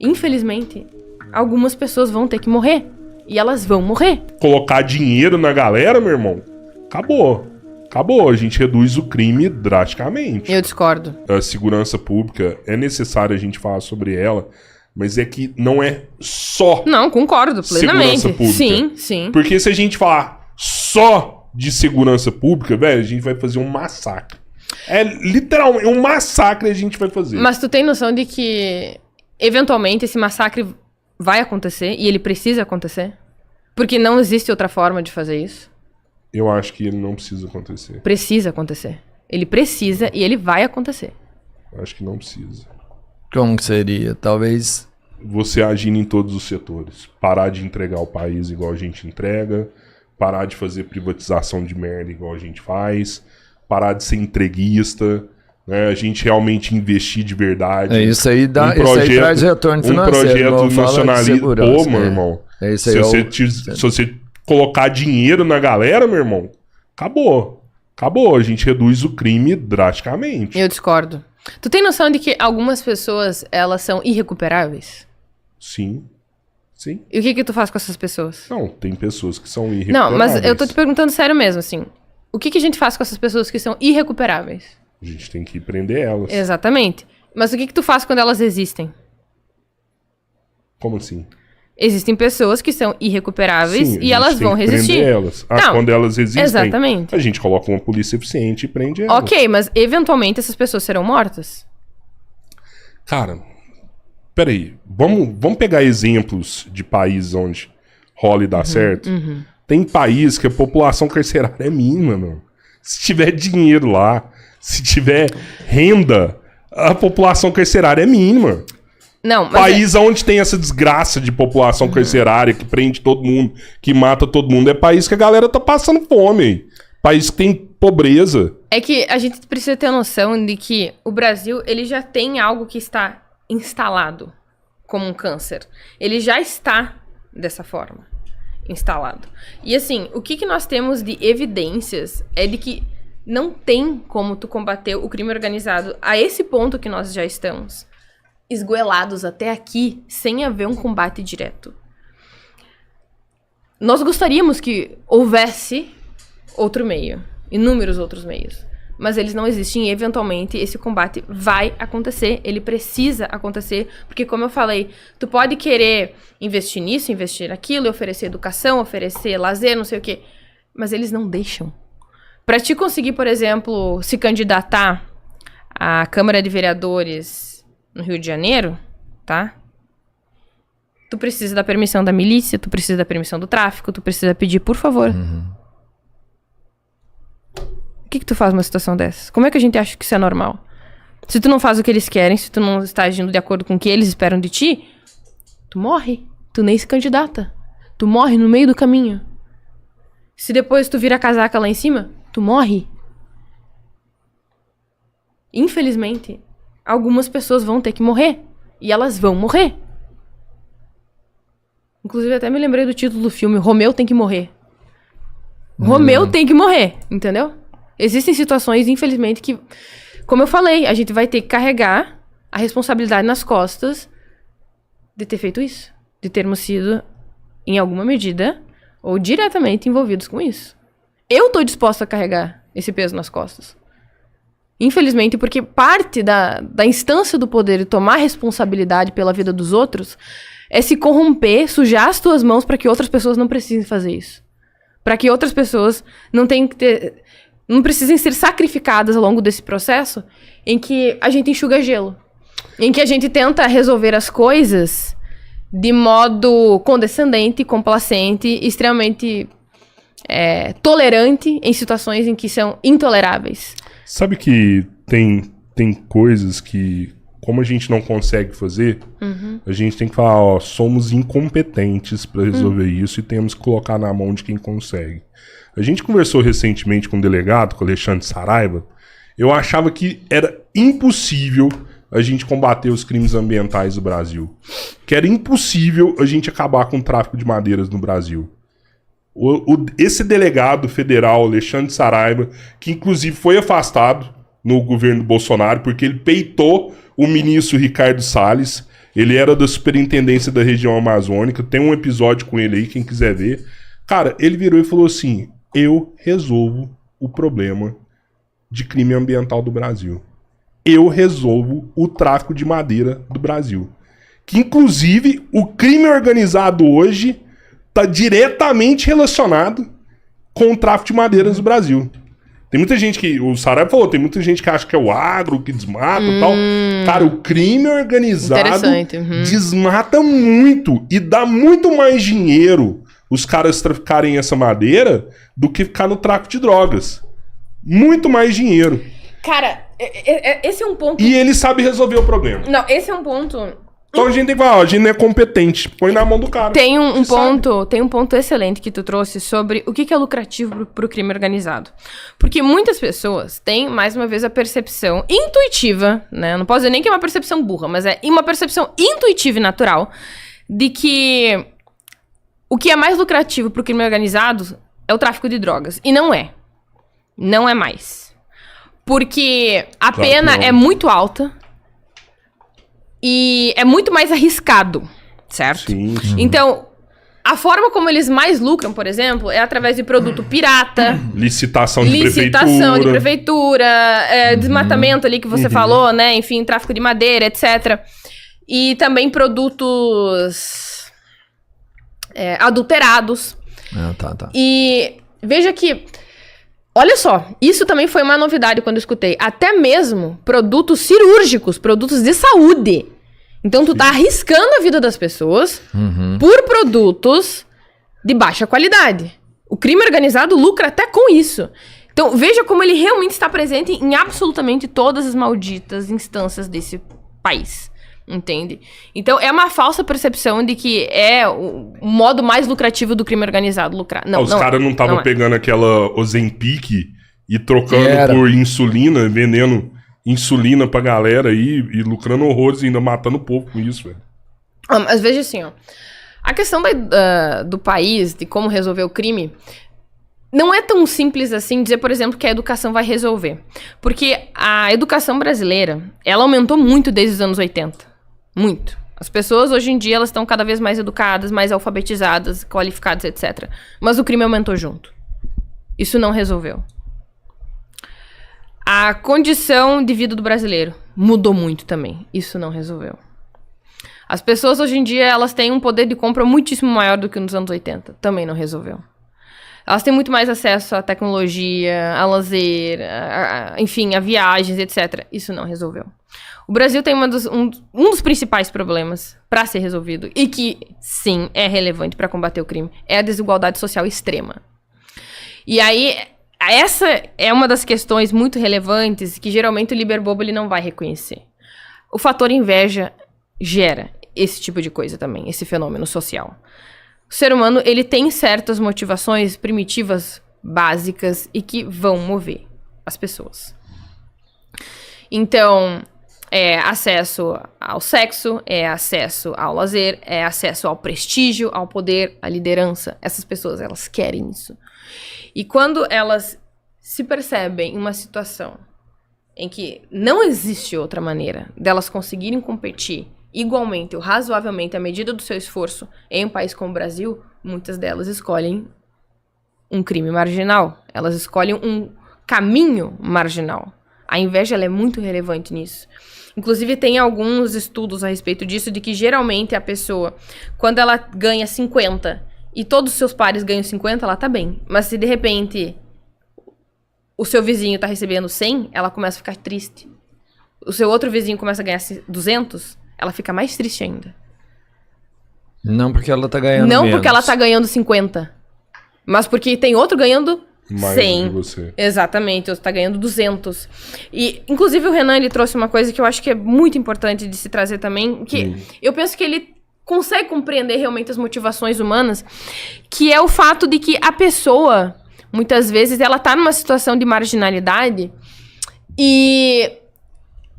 Infelizmente, algumas pessoas vão ter que morrer. E elas vão morrer. Colocar dinheiro na galera, meu irmão, acabou. Acabou, a gente reduz o crime drasticamente. Eu discordo. A segurança pública, é necessário a gente falar sobre ela, mas é que não é só... Não, concordo plenamente. Segurança pública. Sim, sim. Porque se a gente falar só de segurança pública, velho, a gente vai fazer um massacre. É literalmente um massacre a gente vai fazer. Mas tu tem noção de que, eventualmente, esse massacre vai acontecer e ele precisa acontecer? Porque não existe outra forma de fazer isso? Eu acho que ele não precisa acontecer. Precisa acontecer. Ele precisa e ele vai acontecer. Eu acho que não precisa. Como que seria? Talvez... Você agindo em todos os setores. Parar de entregar o país igual a gente entrega. Parar de fazer privatização de merda igual a gente faz. Parar de ser entreguista. Né? A gente realmente investir de verdade. Isso aí dá, isso aí traz retorno financeiro. Um projeto nacionalista. Pô, meu irmão. Isso aí se você colocar dinheiro na galera, meu irmão, acabou. Acabou. A gente reduz o crime drasticamente. Eu discordo. Tu tem noção de que algumas pessoas, elas são irrecuperáveis? Sim. Sim. E o que tu faz com essas pessoas? Não, tem pessoas que são irrecuperáveis. Não, mas eu tô te perguntando sério mesmo, assim. O que a gente faz com essas pessoas que são irrecuperáveis? A gente tem que prender elas. Exatamente. Mas o que tu faz quando elas existem? Como assim? Existem pessoas que são irrecuperáveis. Sim, e elas vão resistir. Prender elas. Não, quando elas existem, exatamente. A gente coloca uma polícia eficiente e prende elas. Ok, mas eventualmente essas pessoas serão mortas? Cara, peraí. Vamos pegar exemplos de países onde rola e dá certo. Tem país que a população carcerária é mínima, meu. Se tiver dinheiro lá, se tiver renda, a população carcerária é mínima. Não, mas país onde tem essa desgraça de população carcerária, que prende todo mundo, que mata todo mundo, é país que a galera tá passando fome aí. País que tem pobreza. É que a gente precisa ter noção de que o Brasil, ele já tem algo que está instalado como um câncer. Ele já está dessa forma, instalado. E assim, o que nós temos de evidências é de que não tem como tu combater o crime organizado a esse ponto que nós já estamos. Esgoelados até aqui, sem haver um combate direto. Nós gostaríamos que houvesse outro meio, inúmeros outros meios, mas eles não existem e eventualmente esse combate vai acontecer, ele precisa acontecer, porque como eu falei, tu pode querer investir nisso, investir naquilo, oferecer educação, oferecer lazer, não sei o quê, mas eles não deixam. Para te conseguir, por exemplo, se candidatar à Câmara de Vereadores no Rio de Janeiro, tá? Tu precisa da permissão da milícia, tu precisa da permissão do tráfico, tu precisa pedir, por favor. O que tu faz numa situação dessa? Como é que a gente acha que isso é normal? Se tu não faz o que eles querem, se tu não está agindo de acordo com o que eles esperam de ti, tu morre. Tu nem se candidata. Tu morre no meio do caminho. Se depois tu vira a casaca lá em cima, tu morre. Infelizmente, algumas pessoas vão ter que morrer. E elas vão morrer. Inclusive, até me lembrei do título do filme, Romeu tem que morrer. Romeu tem que morrer, entendeu? Existem situações, infelizmente, que, como eu falei, a gente vai ter que carregar a responsabilidade nas costas de ter feito isso. De termos sido, em alguma medida, ou diretamente envolvidos com isso. Eu tô disposta a carregar esse peso nas costas. Infelizmente, porque parte da instância do poder e tomar responsabilidade pela vida dos outros é se corromper, sujar as tuas mãos para que outras pessoas não precisem fazer isso. Para que outras pessoas não precisem ser sacrificadas ao longo desse processo em que a gente enxuga gelo. Em que a gente tenta resolver as coisas de modo condescendente, complacente, extremamente tolerante em situações em que são intoleráveis. Sabe que tem coisas que, como a gente não consegue fazer, a gente tem que falar, somos incompetentes para resolver isso e temos que colocar na mão de quem consegue. A gente conversou recentemente com um delegado, com o Alexandre Saraiva. Eu achava que era impossível a gente combater os crimes ambientais do Brasil. Que era impossível a gente acabar com o tráfico de madeiras no Brasil. Esse delegado federal, Alexandre Saraiva, que inclusive foi afastado no governo Bolsonaro, porque ele peitou o ministro Ricardo Salles, Ele era da superintendência da região amazônica. Tem um episódio com ele aí, quem quiser ver. Cara, ele virou e falou assim: eu resolvo o problema de crime ambiental do Brasil. Eu resolvo o tráfico de madeira do Brasil. Que, inclusive, o crime organizado hoje está diretamente relacionado com o tráfico de madeiras do Brasil. Tem muita gente que... O Saraiva falou, tem muita gente que acha que é o agro, que desmata e tal. Cara, o crime organizado desmata muito e dá muito mais dinheiro os caras traficarem essa madeira do que ficar no tráfico de drogas. Muito mais dinheiro. Cara, esse é um ponto... E ele sabe resolver o problema. Não, esse é um ponto... Então a gente tem que falar, ó, a gente não é competente. Põe na mão do cara. Tem um ponto excelente que tu trouxe sobre o que é lucrativo pro crime organizado. Porque muitas pessoas têm, mais uma vez, a percepção intuitiva, né? Não posso dizer nem que é uma percepção burra, mas é uma percepção intuitiva e natural de que o que é mais lucrativo pro crime organizado é o tráfico de drogas. E não é. Não é mais. Porque a pena é muito alta. E é muito mais arriscado, certo? Sim. Então, a forma como eles mais lucram, por exemplo, é através de produto pirata. Licitação de prefeitura. Desmatamento ali que você falou, né? Enfim, tráfico de madeira, etc. E também produtos adulterados. Tá. E veja que... Olha só, isso também foi uma novidade quando eu escutei. Até mesmo produtos cirúrgicos, produtos de saúde. Então tu tá arriscando a vida das pessoas por produtos de baixa qualidade. O crime organizado lucra até com isso. Então veja como ele realmente está presente em absolutamente todas as malditas instâncias desse país. Entende? Então é uma falsa percepção de que é o modo mais lucrativo do crime organizado lucrar. Não, os caras não estavam pegando aquela Ozempic e trocando por insulina, vendendo insulina pra galera aí e lucrando horrores e ainda matando o povo com isso, velho. Mas veja assim, ó. A questão do país, de como resolver o crime, não é tão simples assim dizer, por exemplo, que a educação vai resolver. Porque a educação brasileira, ela aumentou muito desde os anos 80. Muito. As pessoas, hoje em dia, elas estão cada vez mais educadas, mais alfabetizadas, qualificadas, etc. Mas o crime aumentou junto. Isso não resolveu. A condição de vida do brasileiro mudou muito também. Isso não resolveu. As pessoas, hoje em dia, elas têm um poder de compra muitíssimo maior do que nos anos 80. Também não resolveu. Elas têm muito mais acesso à tecnologia, a lazer, enfim, a viagens, etc. Isso não resolveu. O Brasil tem um dos principais problemas para ser resolvido e que, sim, é relevante para combater o crime, é a desigualdade social extrema. E aí, essa é uma das questões muito relevantes que geralmente o liberbobo ele não vai reconhecer. O fator inveja gera esse tipo de coisa também, esse fenômeno social. O ser humano, ele tem certas motivações primitivas, básicas e que vão mover as pessoas. Então, é acesso ao sexo, é acesso ao lazer, é acesso ao prestígio, ao poder, à liderança. Essas pessoas, elas querem isso. E quando elas se percebem em uma situação em que não existe outra maneira delas conseguirem competir igualmente ou razoavelmente à medida do seu esforço em um país como o Brasil, muitas delas escolhem um crime marginal. Elas escolhem um caminho marginal. A inveja ela é muito relevante nisso. Inclusive, tem alguns estudos a respeito disso, de que geralmente a pessoa, quando ela ganha 50 e todos os seus pares ganham 50, ela tá bem. Mas se de repente o seu vizinho tá recebendo 100, ela começa a ficar triste. O seu outro vizinho começa a ganhar 200, ela fica mais triste ainda. Não porque ela tá ganhando Não menos. porque ela tá ganhando 50. Mas porque tem outro ganhando mais 100. de você. Exatamente, outro tá ganhando 200. E, inclusive, o Renan, ele trouxe uma coisa que eu acho que é muito importante de se trazer também, que eu penso que ele consegue compreender realmente as motivações humanas, que é o fato de que a pessoa, muitas vezes, ela tá numa situação de marginalidade e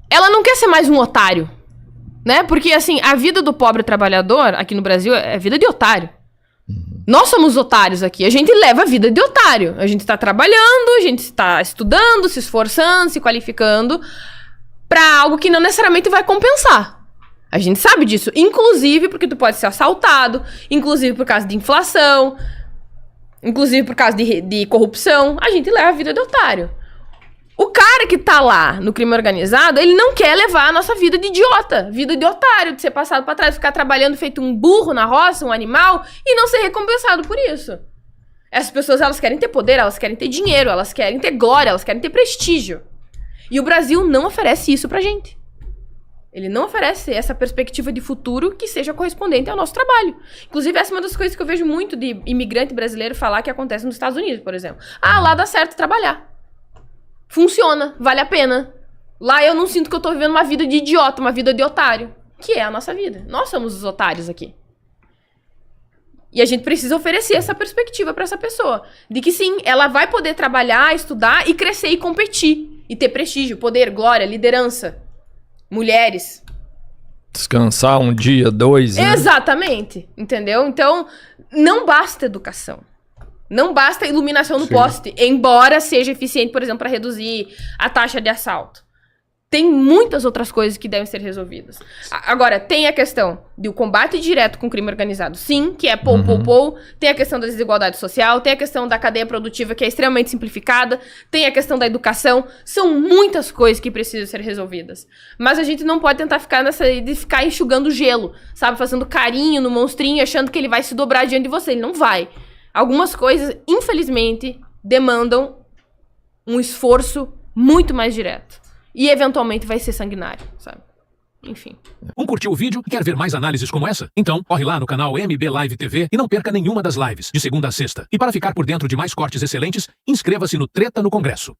ela não quer ser mais um otário, né? Porque, assim, a vida do pobre trabalhador aqui no Brasil é vida de otário. Nós somos otários aqui, a gente leva a vida de otário. A gente tá trabalhando, a gente está estudando, se esforçando, se qualificando pra algo que não necessariamente vai compensar. A gente sabe disso. Inclusive porque tu pode ser assaltado, inclusive por causa de inflação, inclusive por causa de corrupção. A gente leva a vida de otário. O cara que tá lá no crime organizado, ele não quer levar a nossa vida de idiota, vida de otário, de ser passado pra trás, ficar trabalhando feito um burro na roça, um animal, e não ser recompensado por isso. Essas pessoas, elas querem ter poder, elas querem ter dinheiro, elas querem ter glória, elas querem ter prestígio. E o Brasil não oferece isso pra gente. Ele não oferece essa perspectiva de futuro que seja correspondente ao nosso trabalho. Inclusive, essa é uma das coisas que eu vejo muito de imigrante brasileiro falar que acontece nos Estados Unidos, por exemplo. Ah, lá dá certo trabalhar. Funciona, vale a pena. Lá eu não sinto que eu tô vivendo uma vida de idiota, uma vida de otário. Que é a nossa vida. Nós somos os otários aqui. E a gente precisa oferecer essa perspectiva pra essa pessoa. De que sim, ela vai poder trabalhar, estudar e crescer e competir. E ter prestígio, poder, glória, liderança. Mulheres. Descansar um dia, 2, né? Exatamente. Entendeu? Então, não basta educação. Não basta iluminação no poste, embora seja eficiente, por exemplo, para reduzir a taxa de assalto. Tem muitas outras coisas que devem ser resolvidas. Agora, tem a questão do combate direto com o crime organizado, sim, que é pou. Tem a questão da desigualdade social, tem a questão da cadeia produtiva, que é extremamente simplificada, tem a questão da educação. São muitas coisas que precisam ser resolvidas. Mas a gente não pode tentar ficar de ficar enxugando gelo, sabe? Fazendo carinho no monstrinho, achando que ele vai se dobrar diante de você. Ele não vai. Algumas coisas, infelizmente, demandam um esforço muito mais direto. E, eventualmente, vai ser sanguinário, sabe? Enfim. Curtiu o vídeo e quer ver mais análises como essa? Então, corre lá no canal MB Live TV e não perca nenhuma das lives, de segunda a sexta. E para ficar por dentro de mais cortes excelentes, inscreva-se no Treta no Congresso.